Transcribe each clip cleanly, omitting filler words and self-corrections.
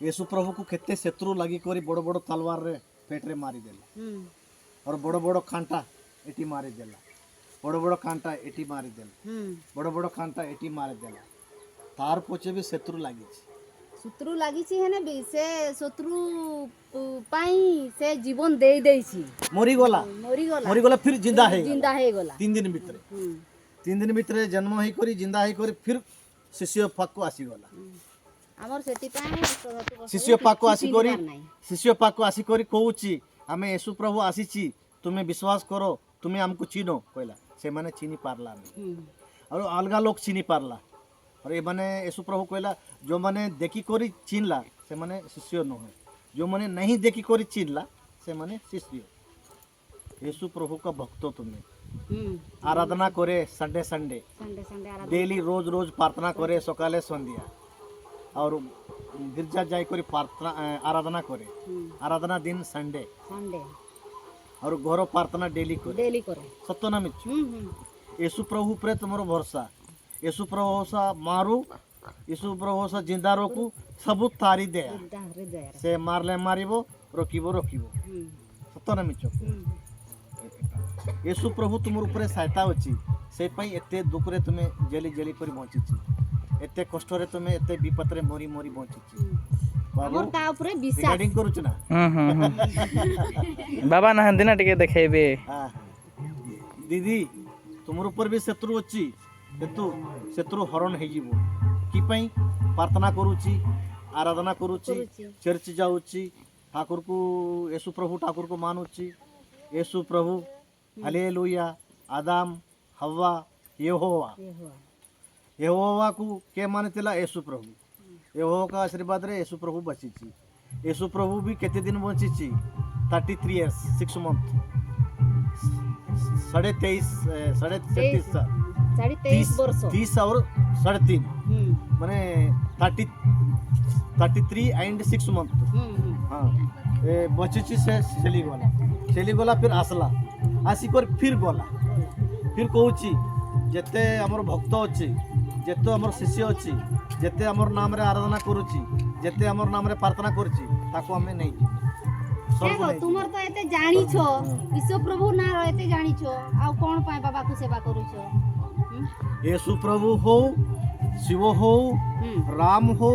यीशु प्रभु को केते शत्रु लगी करी बड़ बड़ तलवार रे पेट रे मारी देला और बड़ बड़ कांटा एटी मारी देला बड़ बड़ कांटा एटी मारी देला बड़ बड़ कांटा एटी मारी देला तार पछे भी शत्रु लगी शत्रु लगी हेने भी से शत्रु पाई से जीवन दे देई छी मरी गला फिर जिंदा है गला 3 दिन भीतर जन्म ही करी जिंदा ही करी फिर शिष्य पाक को आसी गला हमर सेति पाई शिष्य पाक को आसी करी कहूची हमें यीशु प्रभु आसीची तुम्हें विश्वास करो तुम्हें हमको चिन्हो कहला से माने चिनी पारला और अलगा लोग चिनी पारला और ये माने यीशु प्रभु कहला जो माने देखी करी चिनला से माने शिष्य न है जो माने नहीं देखी करी चिनला से माने शिष्य यीशु प्रभु का भक्त तुम्हें आराधना करे संडे डेली रोज प्रार्थना करे सकाले संध्या और गिरजा जाई करी प्रार्थना आराधना करे आराधना दिन संडे और घर प्रार्थना डेली करे सत्य ना मिछ यीशु प्रभु प्रे तुमरो भरोसा यीशु प्रभु सा मारू यीशु प्रभु सा जिंदा रोकू सब तारी दे से मारले मारिबो रोकिबो सत्य ना मिछ यीशु प्रभु तुम ऊपर सहायता अछि से पई एते दुख रे तुमे जेली करी बंचिछि एते कष्ट रे तुमे एते विपत रे मोरी बंचिछि बाबू ता ऊपर विश्वास रिकॉर्डिंग करूछ ना बाबा नहंदी ना टिके देखेबे दीदी तुम ऊपर भी शत्रु अछि किंतु शत्रु हरण हे जीवो की पई प्रार्थना करूछि आराधना करूछि चर्च जाउछि ठाकुर को यीशु प्रभु ठाकुर को मानुछि यीशु प्रभु हालेलुया आदम हव्वा यहोवा को के मानतेला यीशु प्रभु यहोवा का आशीर्वाद रे यीशु प्रभु बचिछि यीशु प्रभु भी केते दिन बचिछि 33 इयर्स 6 मंथ 23.5 वर्ष 30 और 3.5 माने 33 एंड 6 मंथ हाँ बचिछि से चली गला फिर आसला आसिकर फिर गला फिर कहूची जेते हमर भक्त अछि जेते हमर शिष्य अछि जेते हमर नाम रे आराधना करूची जेते हमर नाम रे प्रार्थना करूची ताको हमें नहीं देखो तुमर तो एते जानी छो ईश्वर प्रभु ना एते जानी छो आ कोन पाए बाबा को सेवा करू छो यीशु प्रभु हो शिव हो राम हो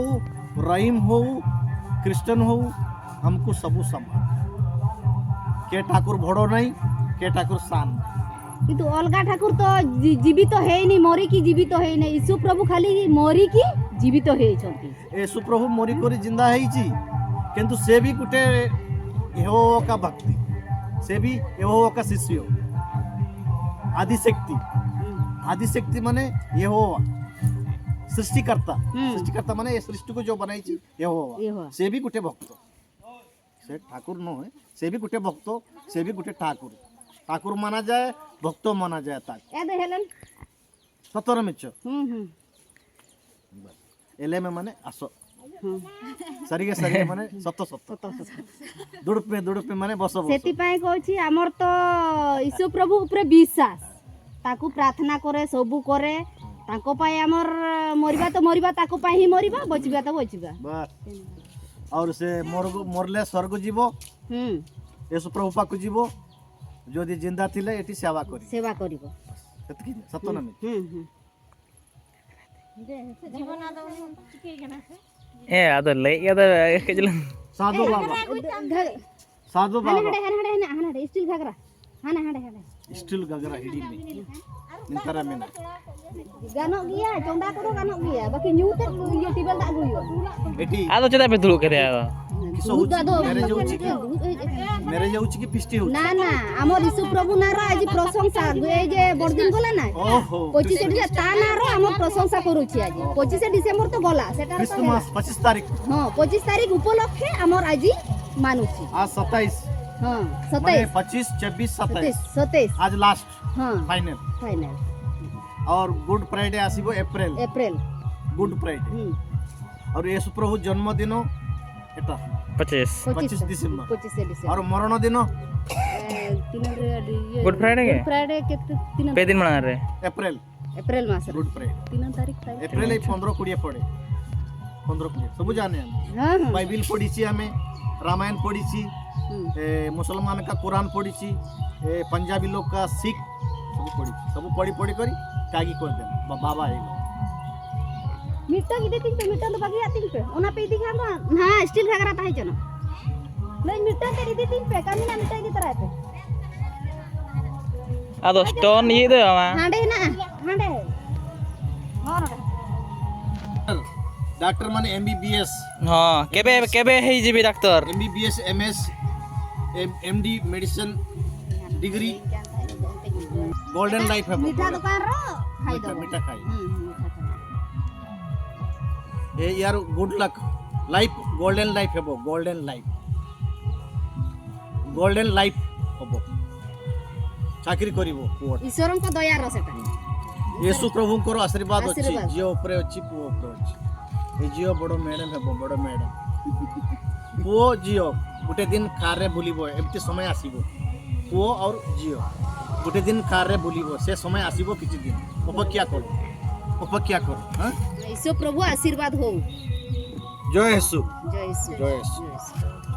रहीम हो कृष्ण हो हमको सबु समान के ठाकुर भड़ो नहीं के ठाकुर सान किंतु अलगा ठाकुर तो जीवित तो है नहीं मरी की जीवित तो है नहीं यीशु प्रभु खाली मरी की जीवित तो है छथि यीशु प्रभु मरी करी जिंदा है छी किंतु से भी गुटे यहोवा का भक्ति से भी यहोवा का शिष्य आदि शक्ति माने यहोवा सृष्टिकर्ता माने ये सृष्टि को जो बनाई छी यहोवा से भी गुटे भक्त से ठाकुर न है से भी गुटे भक्त से भी गुटे ठाकुर माना जाए भक्त माना जाए ताक ए दे हेलन सतर मिछ एले में माने आसो सरिगे माने सत दुड़पे माने बस सेति पाए कहछि हमर तो ईशु प्रभु ऊपर विश्वास ताकू प्रार्थना करे सबु करे ताको पाए हमर मरिबा ताको पाए ही मरिबा बचिबा तो बचिबा बस और से मरले स्वर्ग जीवो यीशु प्रभु पाक जीवो जदि जिंदा थिले एटी सेवा करिवो सेतकी सत्य ना जीवन आदो चिके गना से ए आदो ले याद केजल साधु बाबा हने स्टील घागरा हने स्टील घागरा हिडी में निंतरा में गानो गिया चोंदा करो गानो गिया बाकी न्यूते ये टेबल दा गुयो एटी आदो चदा पे धुलु करे मेरे जाउची की पिष्टी हो ना हमर यीशु प्रभु ना रो आज प्रशंसा ए जे बड़दिन गला ना 25 डिसेंबर ता ना रो हमर प्रशंसा करूची आज 25 डिसेंबर तो गला सेटा क्रिसमस 25 तारीख हां 25 तारीख उपलक्षे हमर आज मानुची आज 27 हां 27 25 26 27 आज लास्ट हां फाइनल और गुड फ्राइडे आसीबो अप्रैल गुड फ्राइडे और यीशु प्रभु जन्मदिन एटा 25 दिसंबर और मरण दिन गुड फ्राइडे के पे दिन मना रे अप्रैल मास गुड फ्राइडे 3 तारीख अप्रैल 15 20 पड़े 15 सब जाने हम हाँ हाँ बाइबिल पढ़ी आम रामायण पढ़ी मुसलमान का कुरान पढ़ी पंजाबी लोग का सिख सब पढ़ी कर कागी कर दे बाबा है मिट्टा की देती पे मिट्टा तो बाकी आती पे ओना पे दी खाम हां स्टील घाघरा ताई जनो ले मिट्टा के दी तीन पे कमी ना मिट्टा की तरह पे ᱟᱫᱚ ᱥᱴᱳᱱ ᱤᱭᱟᱹ ᱫᱚ ᱢᱟ हांडे ना हांडे और डॉक्टर माने एमबीबीएस ହଁ କେବେ କେବେ ହେଇଯିବି ଡାକ୍ତର MBBS MS MD medicine degree golden life है मीठा दुकान रो खाई दो मीठा खाई ये यार good luck life golden life है वो गोल्डन लाइफ हबो चाकरी करिवो पुओ ईश्वरन को दया रो सेटा येशु प्रभुंकर आशीर्वाद अछि आशीर्वाद। जियो ऊपर अछि पुओ ऊपर अछि ए जियो बड़ो मैडम है बड़ो मैडम पुओ जियो गुटे दिन कार रे बुलिबो एमती समय आसीबो पुओ और जियो गुटे दिन कार रे बुलिबो से समय आसीबो किछि दिन अपेक्षा करो हां ईश्वर प्रभु आशीर्वाद हो जय येशु जय ईश्वर जय येशु जय ईश्वर।